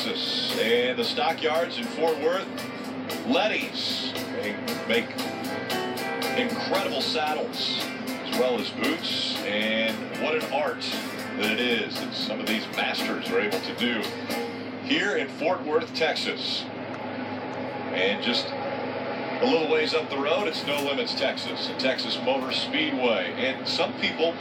Texas. And the stockyards in Fort Worth, Letty's. They make incredible saddles as well as boots. And what an art that it is that some of these masters are able to do here in Fort Worth, Texas. And just a little ways up the road, it's No Limits Texas, and Texas Motor Speedway. And some people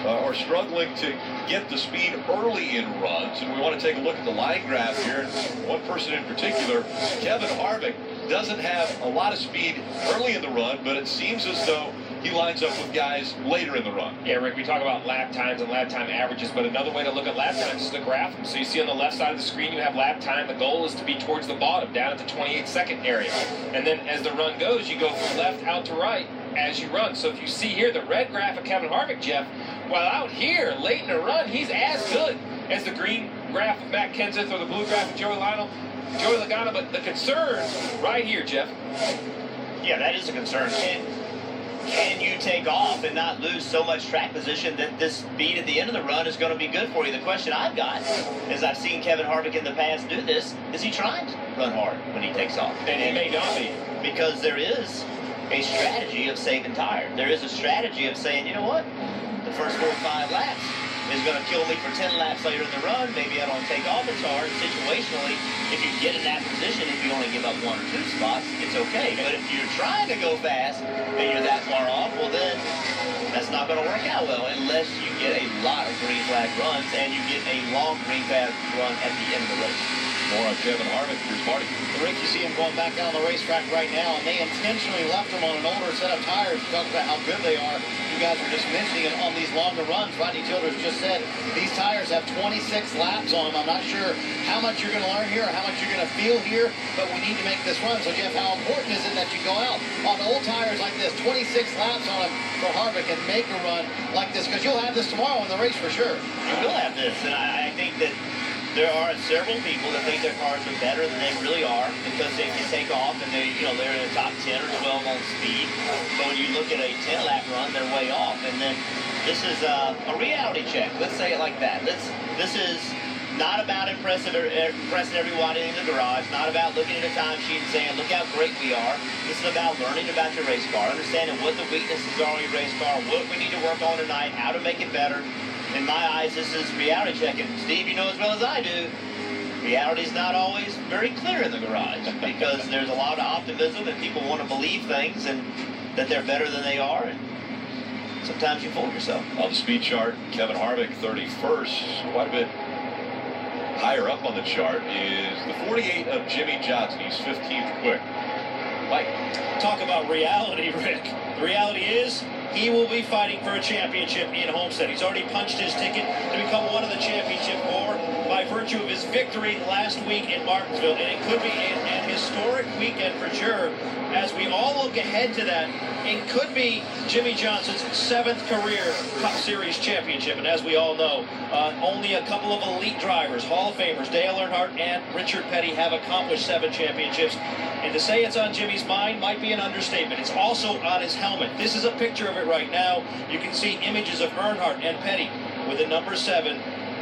are struggling to get the speed early in runs, and we want to take a look at the line graph here. One person in particular, Kevin Harvick, doesn't have a lot of speed early in the run, but it seems as though he lines up with guys later in the run. Yeah, Rick, we talk about lap times and lap time averages, but another way to look at lap times is to graph them. So you see on the left side of the screen, you have lap time. The goal is to be towards the bottom, down at the 28-second area. And then as the run goes, you go from left out to right as you run. So if you see here, the red graph of Kevin Harvick, Jeff, while out here, late in the run, he's as good as the green graph of Matt Kenseth or the blue graph of Joey Logano. But the concern right here, Jeff. Yeah, that is a concern. Can you take off and not lose so much track position that this speed at the end of the run is going to be good for you? The question I've got is, I've seen Kevin Harvick in the past do this. Is he trying to run hard when he takes off? And he may not be. Because there is a strategy of saving tires. There is a strategy of saying, you know what? The first 4 or 5 laps is going to kill me for 10 laps later in the run. Maybe I don't take off as hard. Situationally, if you get in that position, if you only give up 1 or 2 spots, it's okay. But if you're trying to go fast and you're that far off, well then, that's not going to work out well unless you get a lot of green flag runs and you get a long green flag run at the end of the race. More on Kevin Harvick. Here's Marty. Rick, you see him going back down the racetrack right now, and they intentionally left him on an older set of tires to talk about how good they are. You guys were just mentioning it on these longer runs. Rodney Childers just said these tires have 26 laps on them. I'm not sure how much you're going to learn here or how much you're going to feel here, but we need to make this run. So, Jeff, how important is it that you go out on old tires like this, 26 laps on them for Harvick, and make a run like this? Because you'll have this tomorrow in the race for sure. You will have this, and I think that there are several people that think their cars are better than they really are because they can take off and they're in the top 10 or 12 on speed. But when you look at a 10-lap run, they're way off. And then this is a reality check. Let's say it like that. This is not about impressing everybody in the garage, not about looking at a timesheet and saying, look how great we are. This is about learning about your race car, understanding what the weaknesses are in your race car, what we need to work on tonight, how to make it better. In my eyes, this is reality checking. Steve, you know as well as I do, reality's not always very clear in the garage because there's a lot of optimism and people want to believe things and that they're better than they are. And sometimes you fool yourself. On the speed chart, Kevin Harvick, 31st, quite a bit higher up on the chart is the 48 of Jimmy Johnson. He's 15th quick. Mike. Talk about reality, Rick. The reality is he will be fighting for a championship in Homestead. He's already punched his ticket to become one of the championship four by virtue of his victory last week in Martinsville. And it could be an historic weekend for sure. As we all look ahead to that, it could be Jimmy Johnson's 7th career Cup Series championship. And as we all know, only a couple of elite drivers, Hall of Famers, Dale Earnhardt and Richard Petty, have accomplished 7 championships. And to say it's on Jimmy's mind might be an understatement. It's also on his helmet. This is a picture of it right now. You can see images of Earnhardt and Petty with the number 7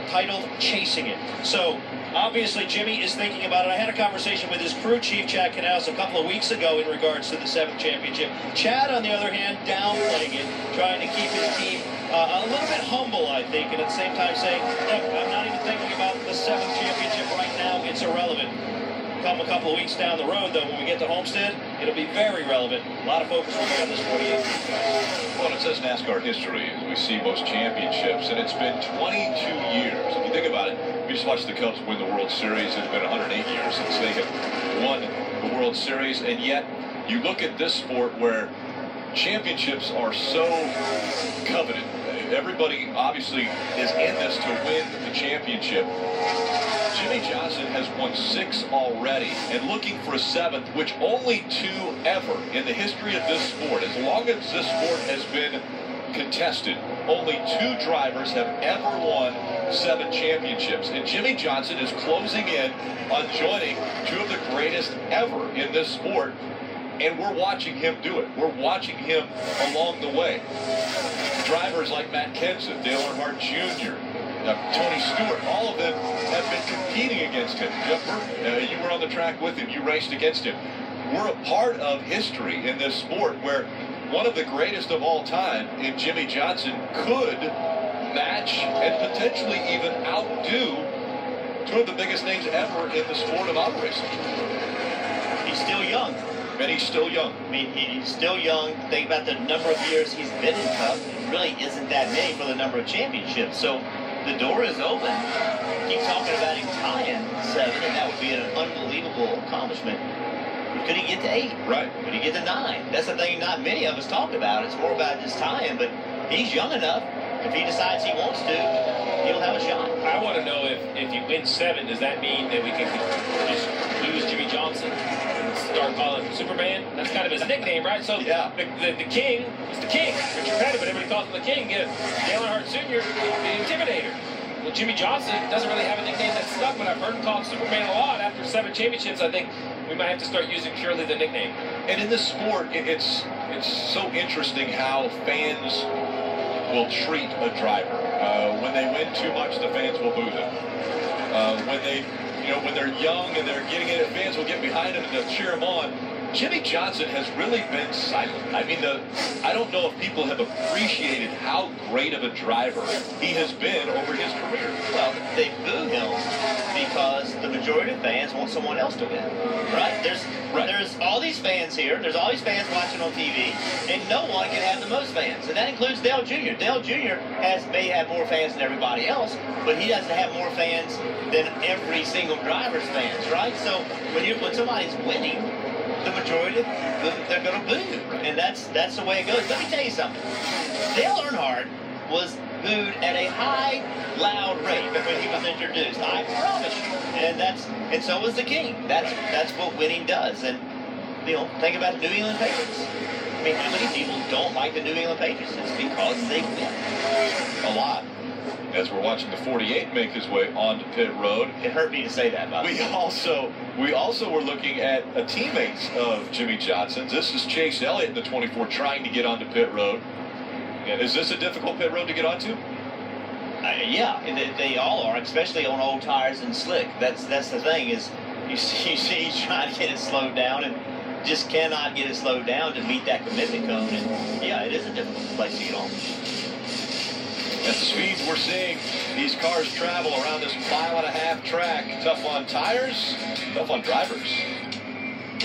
titled Chasing It. So obviously Jimmy is thinking about it. I had a conversation with his crew chief, Chad Canals, a couple of weeks ago in regards to the 7th championship. Chad, on the other hand, downplaying it, trying to keep his team a little bit humble, I think, and at the same time saying, look, I'm not even thinking about the 7th championship right now. It's irrelevant. Come a couple of weeks down the road, though, when we get to Homestead, it'll be very relevant. A lot of focus will be on this 48. Well, it says NASCAR history as we see most championships, and it's been 22 years. If you think about it, we just watched the Cubs win the World Series. It's been 108 years since they have won the World Series, and yet you look at this sport where championships are so coveted. Everybody obviously is in this to win the championship. Jimmy Johnson has won 6 already and looking for a 7th, which only 2 ever in the history of this sport. As long as this sport has been contested, only 2 drivers have ever won 7 championships. And Jimmy Johnson is closing in on joining 2 of the greatest ever in this sport. And we're watching him do it. We're watching him along the way. Drivers like Matt Kenseth, Dale Earnhardt Jr., Tony Stewart, all of them have been competing against him. Jeff Burton, you were on the track with him. You raced against him. We're a part of history in this sport where one of the greatest of all time in Jimmy Johnson could match and potentially even outdo two of the biggest names ever in the sport of auto racing. He's still young. And he's still young. I mean, he's still young. Think about the number of years he's been in Cup. It really isn't that many for the number of championships. So the door is open. Keep talking about him tying 7, and that would be an unbelievable accomplishment. Could he get to 8? Right. Could he get to 9? That's the thing not many of us talk about. It's more about just tying, but he's young enough. If he decides he wants to, he'll have a shot. I want to know if you win 7, does that mean that we can just lose Jimmy Johnson and start calling him Superman? That's kind of his nickname, right? So yeah. the King is the King. Richard Petty, but everybody calls him the King. Get Dale Earnhardt Sr., the Intimidator. Well, Jimmy Johnson doesn't really have a nickname that's stuck, but I've heard him called Superman a lot. After 7 championships, I think we might have to start using purely the nickname. And in this sport, it's so interesting how fans will treat a driver. When they win too much, the fans will boo them. When they're young and they're getting it, fans will get behind them and they'll cheer them on. Jimmy Johnson has really been silent. I mean, I don't know if people have appreciated how great of a driver he has been over his career. Well, they boo him because the majority of fans want someone else to win, right? There's all these fans here. There's all these fans watching on TV, and no one can have the most fans, and that includes Dale Jr. Dale Jr. may have more fans than everybody else, but he doesn't have more fans than every single driver's fans, right? So when somebody's winning, the majority, they're going to boo. And that's the way it goes. Let me tell you something. Dale Earnhardt was booed at a high, loud rate when he was introduced. I promise you. And so was the King. That's what winning does. And, think about the New England Patriots. I mean, how many people don't like the New England Patriots? It's because they win. A lot. As we're watching the 48 make his way onto pit road. It hurt me to say that, by the way. We also were looking at a teammate of Jimmy Johnson's. This is Chase Elliott in the 24 trying to get onto pit road. And is this a difficult pit road to get onto? Yeah, they all are, especially on old tires and slick. That's the thing is you see he's trying to get it slowed down and just cannot get it slowed down to meet that commitment cone. And yeah, it is a difficult place to get on. At the speeds we're seeing these cars travel around this 1.5-mile track, tough on tires, tough on drivers.